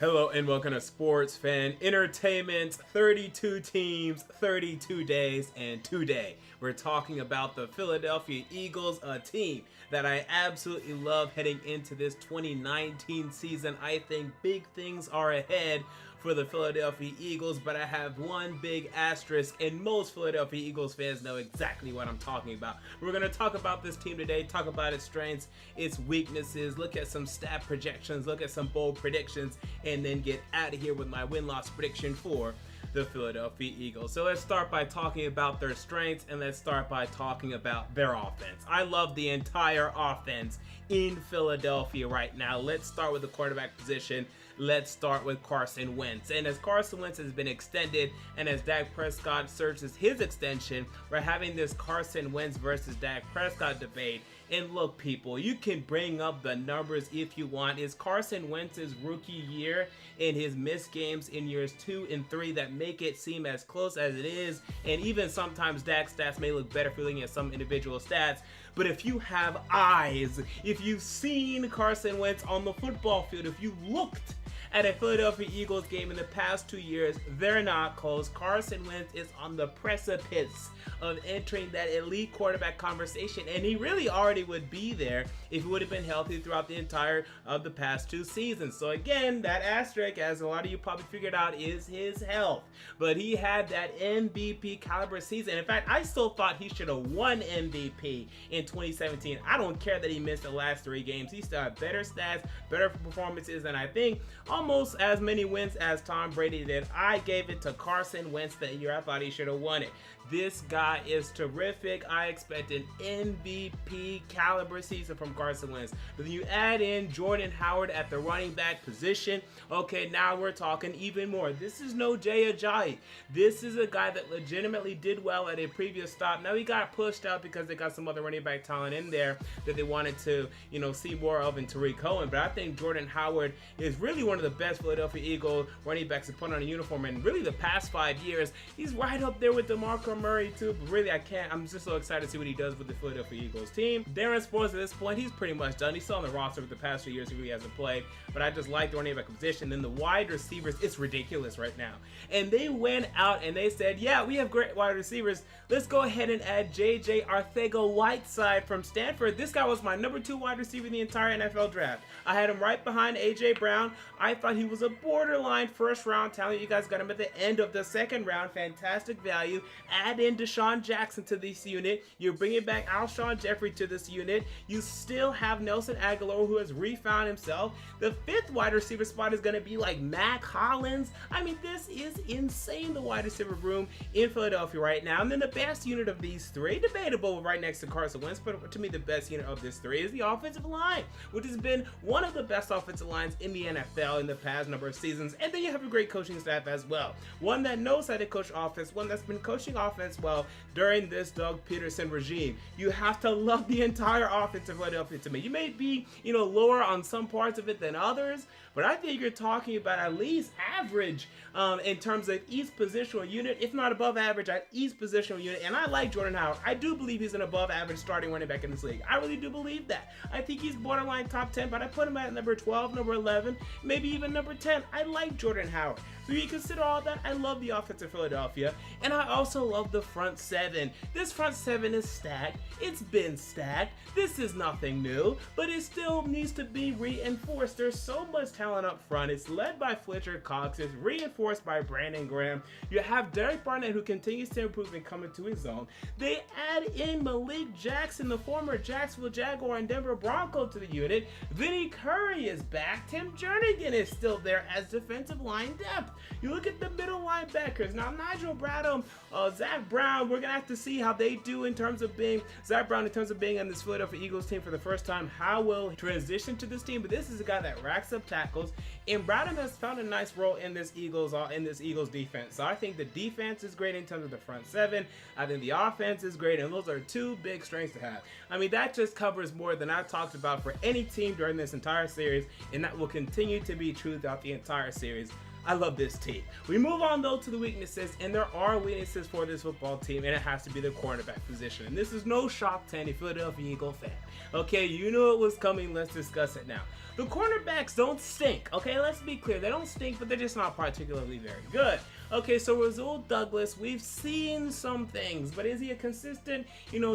Hello and welcome to Sports Fan Entertainment's 32 teams, 32 days, and today we're talking about the Philadelphia Eagles, a team that I absolutely love heading into this 2019 season. I think big things are ahead for the Philadelphia Eagles, but I have one big asterisk, and most Philadelphia Eagles fans know exactly what I'm talking about. We're going to talk about this team today, talk about its strengths, its weaknesses, look at some stat projections, look at some bold predictions, and then get out of here with my win-loss prediction for the Philadelphia Eagles. So let's start by talking about their strengths, and let's start by talking about their offense. I love the entire offense in Philadelphia right now. Let's start with the quarterback position. Let's start with Carson Wentz. And as Carson Wentz has been extended, and as Dak Prescott searches his extension, we're having this Carson Wentz versus Dak Prescott debate. And look, people, you can bring up the numbers if you want. Is Carson Wentz's rookie year and his missed games in years 2 and 3 that make it seem as close as it is? And even sometimes Dak's stats may look better if you're looking at some individual stats. But if you have eyes, if you've seen Carson Wentz on the football field, if you looked at a Philadelphia Eagles game in the past 2 years, they're not close. Carson Wentz is on the precipice of entering that elite quarterback conversation, and he really already would be there if he would have been healthy throughout the entire of the past 2 seasons. So again, that asterisk, as a lot of you probably figured out, is his health. But he had that MVP caliber season. In fact, I still thought he should have won MVP in 2017. I don't care that he missed the last 3 games. He still had better stats, better performances, and I think almost as many wins as Tom Brady did. I gave it to Carson Wentz that year. I thought he should have won it. This guy is terrific. I expect an MVP caliber season from Carson Wentz. But then you add in Jordan Howard at the running back position. Okay, now we're talking even more. This is no Jay Ajayi. This is a guy that legitimately did well at a previous stop. Now he got pushed out because they got some other running back talent in there that they wanted to, see more of in Tariq Cohen. But I think Jordan Howard is really one of the best Philadelphia Eagle running backs to put on a uniform in really the past 5 years. He's right up there with DeMarco Murray too, but really I'm just so excited to see what he does with the Philadelphia Eagles team. Darren Sproles at this point, he's pretty much done. He's still on the roster for the past 2 years. He really hasn't played, but I just like the running back position. Then the wide receivers, it's ridiculous right now. And they went out and they said, yeah, we have great wide receivers. Let's go ahead and add JJ Arcega-Whiteside from Stanford. This guy was my number 2 wide receiver in the entire NFL draft. I had him right behind AJ Brown. I thought he was a borderline first round talent. You guys got him at the end of the 2nd round. Fantastic value. Add in Deshaun Jackson to this unit. You're bringing back Alshon Jeffrey to this unit. You still have Nelson Aguilar, who has refound himself. The 5th wide receiver spot is going to be like Mac Hollins. I mean, this is insane, the wide receiver room in Philadelphia right now. And then the best unit of these 3, debatable right next to Carson Wentz, but to me the best unit of this 3 is the offensive line, which has been one of the best offensive lines in the NFL in the past number of seasons. And then you have a great coaching staff as well. One that knows how to coach offense, one that's been coaching offense well during this Doug Peterson regime. You have to love the entire offense of Philadelphia to me. You may be, lower on some parts of it than others, but I think you're talking about at least average in terms of each positional unit, if not above average at each positional unit. And I like Jordan Howard. I do believe he's an above average starting running back in this league. I really do believe that. I think he's borderline top 10, but I put him at number 12, number 11, maybe even number 10. I like Jordan Howard. So you consider all that, I love the offense of Philadelphia, and I also love the front 7. This front 7 is stacked. It's been stacked. This is nothing new, but it still needs to be reinforced. There's so much talent up front. It's led by Fletcher Cox. It's reinforced by Brandon Graham. You have Derek Barnett, who continues to improve and come into his own. They add in Malik Jackson, the former Jacksonville Jaguar and Denver Bronco, to the unit. Vinny Curry is back. Tim Jernigan is still there as defensive line depth. You look at the middle linebackers. Now, Nigel Bradham, Zach Brown, we're going to have to see how they do in terms of being, Zach Brown in terms of being on this Philadelphia Eagles team for the first time. How will he transition to this team? But this is a guy that racks up tackles, and Bradham has found a nice role in this Eagles defense. So I think the defense is great in terms of the front 7. I think the offense is great, and those are 2 big strengths to have. I mean, that just covers more than I've talked about for any team during this entire series, and that will continue to be true throughout the entire series I love this team. We move on though to the weaknesses, and there are weaknesses for this football team, and it has to be the cornerback position. And this is no shock to any Philadelphia Eagle fan. Okay, you knew it was coming. Let's discuss it now. The cornerbacks don't stink. Okay, let's be clear. They don't stink, but they're just not particularly very good. Okay, so Rasul Douglas, we've seen some things, but is he a consistent,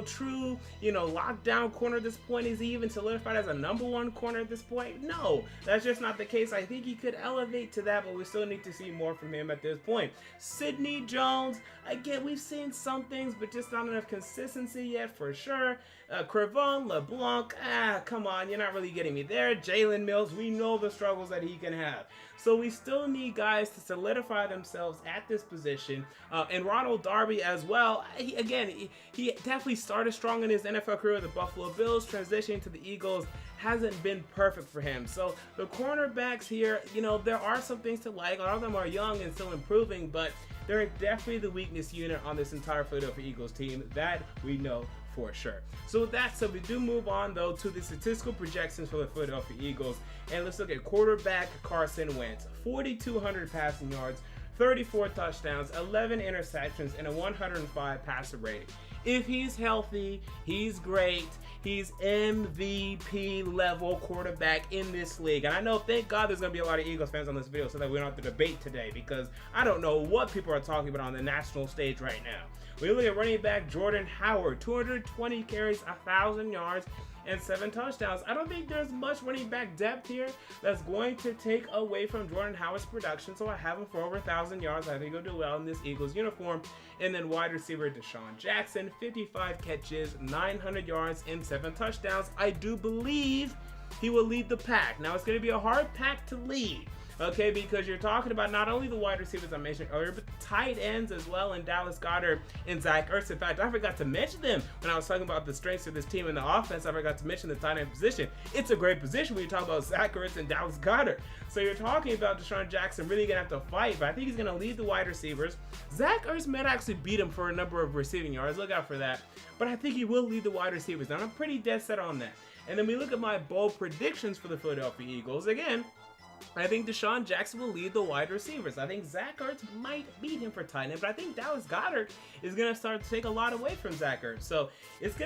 true, lockdown corner at this point? Is he even solidified as a #1 corner at this point? No, that's just not the case. I think he could elevate to that, but we still need to see more from him at this point. Sidney Jones, again, we've seen some things, but just not enough consistency yet for sure. Crevon LeBlanc, come on, you're not really getting me there. Jalen Mills, we know the struggles that he can have. So we still need guys to solidify themselves at this position. And Ronald Darby as well. He definitely started strong in his NFL career with the Buffalo Bills. Transitioning to the Eagles hasn't been perfect for him. So the cornerbacks here, there are some things to like. A lot of them are young and still improving, but they're definitely the weakness unit on this entire Philadelphia Eagles team. That we know for sure. So with that said, we do move on though to the statistical projections for the Philadelphia Eagles, and let's look at quarterback Carson Wentz. 4,200 passing yards, 34 touchdowns, 11 interceptions, and a 105 passer rating. If he's healthy, he's great. He's MVP level quarterback in this league. And I know, thank God, there's going to be a lot of Eagles fans on this video so that we don't have to debate today, because I don't know what people are talking about on the national stage right now. We look at running back Jordan Howard, 220 carries, 1,000 yards, and 7 touchdowns. I don't think there's much running back depth here that's going to take away from Jordan Howard's production, so I have him for over 1,000 yards. I think he'll do well in this Eagles uniform. And then wide receiver Deshaun Jackson, 55 catches, 900 yards, and 7 touchdowns. I do believe he will lead the pack. Now, it's going to be a hard pack to lead. Okay, because you're talking about not only the wide receivers I mentioned earlier, but the tight ends as well, and Dallas Goedert and Zach Ertz. In fact, I forgot to mention them when I was talking about the strengths of this team in the offense. I forgot to mention the tight end position. It's a great position when you talk about Zach Ertz and Dallas Goedert. So you're talking about Deshaun Jackson really going to have to fight, but I think he's going to lead the wide receivers. Zach Ertz might actually beat him for a number of receiving yards. Look out for that. But I think he will lead the wide receivers, and I'm pretty dead set on that. And then we look at my bold predictions for the Philadelphia Eagles. Again, I think Deshaun Jackson will lead the wide receivers. I think Zach Ertz might beat him for tight end, but I think Dallas Goedert is going to start to take a lot away from Zach Ertz. So it's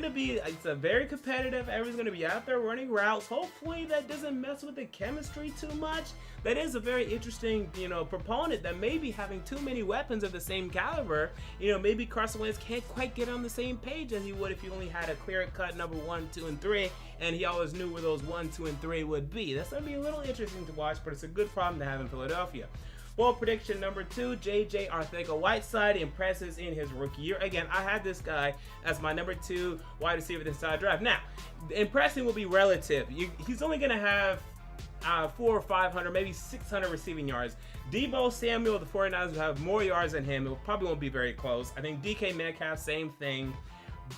a very competitive. Everyone's going to be out there running routes. Hopefully that doesn't mess with the chemistry too much. That is a very interesting, proponent that may be having too many weapons of the same caliber. Maybe Carson Wentz can't quite get on the same page as he would if he only had a clear-cut number 1, 2, and 3, and he always knew where those 1, 2, and 3 would be. That's going to be a little interesting to watch, but it's a good problem to have in Philadelphia. Well, prediction number 2, J.J. Arcega-Whiteside impresses in his rookie year. Again, I had this guy as my number 2 wide receiver this entire draft. Now, impressing will be relative. He's only going to have 400 or 500, maybe 600 receiving yards. Deebo Samuel, the 49ers, will have more yards than him. It probably won't be very close. I think DK Metcalf, same thing.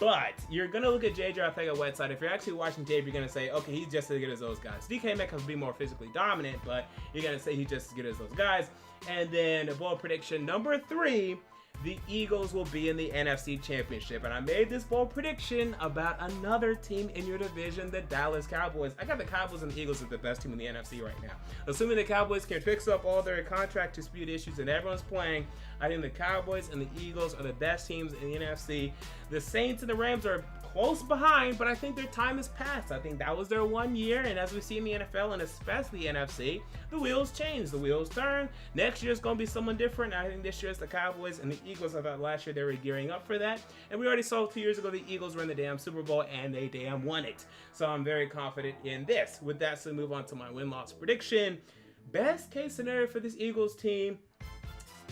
But you're going to look at J.J. Arcega-Whiteside. If you're actually watching tape, you're going to say, okay, he's just as good as those guys. DK Metcalf will be more physically dominant, but you're going to say he's just as good as those guys. And then bold prediction number 3, the Eagles will be in the NFC Championship. And I made this bold prediction about another team in your division, the Dallas Cowboys. I got the Cowboys and the Eagles as the best team in the NFC right now. Assuming the Cowboys can fix up all their contract dispute issues and everyone's playing, I think the Cowboys and the Eagles are the best teams in the NFC. The Saints and the Rams are close behind, but I think their time has passed. I think that was their 1 year, and as we see in the NFL and especially NFC, the wheels change, the wheels turn. Next year is going to be someone different. I think this year it's the Cowboys and the Eagles. I thought last year they were gearing up for that, and we already saw 2 years ago the Eagles were in the damn Super Bowl, and they damn won it. So I'm very confident in this. With that, so move on to my win-loss prediction. Best case scenario for this Eagles team,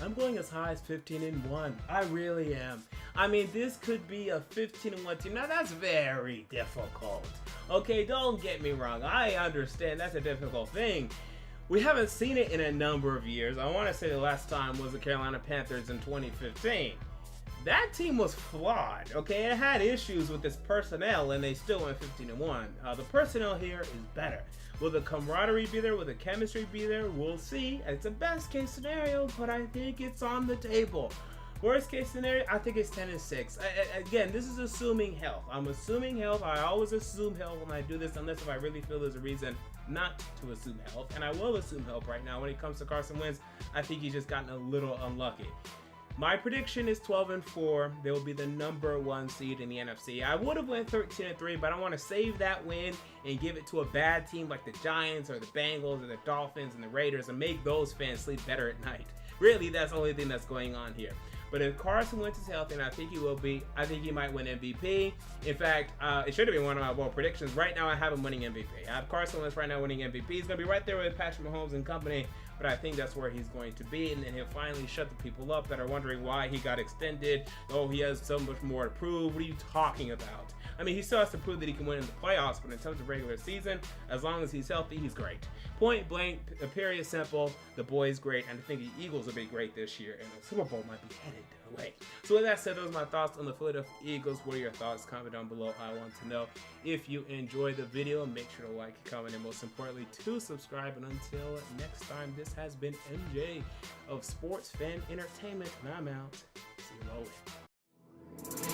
I'm going as high as 15-1. I really am. I mean, this could be a 15-1 team. Now, that's very difficult. Okay, don't get me wrong. I understand that's a difficult thing. We haven't seen it in a number of years. I want to say the last time was the Carolina Panthers in 2015. That team was flawed, okay? It had issues with its personnel, and they still went 15-1. The personnel here is better. Will the camaraderie be there? Will the chemistry be there? We'll see. It's a best case scenario, but I think it's on the table. Worst case scenario, I think it's 10-6. Again, this is assuming health. I'm assuming health. I always assume health when I do this, unless if I really feel there's a reason not to assume health. And I will assume health right now. When it comes to Carson Wentz, I think he's just gotten a little unlucky. My prediction is 12-4. They will be the #1 seed in the NFC. I would have went 13-3, but I want to save that win and give it to a bad team like the Giants or the Bengals or the Dolphins and the Raiders and make those fans sleep better at night. Really, that's the only thing that's going on here. But if Carson Wentz is healthy, and I think he will be, I think he might win MVP. In fact, it should have been one of my bold predictions. Right now, I have him winning MVP. I have Carson Wentz right now winning MVP. He's going to be right there with Patrick Mahomes and company, but I think that's where he's going to be, and then he'll finally shut the people up that are wondering why he got extended. Oh, he has so much more to prove. What are you talking about? I mean, he still has to prove that he can win in the playoffs, but in terms of regular season, as long as he's healthy, he's great. Point blank, period, simple. The boy's great, and I think the Eagles will be great this year, and the Super Bowl might be headed away. So with that said, those are my thoughts on the Philadelphia Eagles. What are your thoughts? Comment down below. I want to know. If you enjoyed the video, make sure to like, comment, and most importantly, to subscribe. And until next time, this has been MJ of Sports Fan Entertainment, and I'm out. See you later.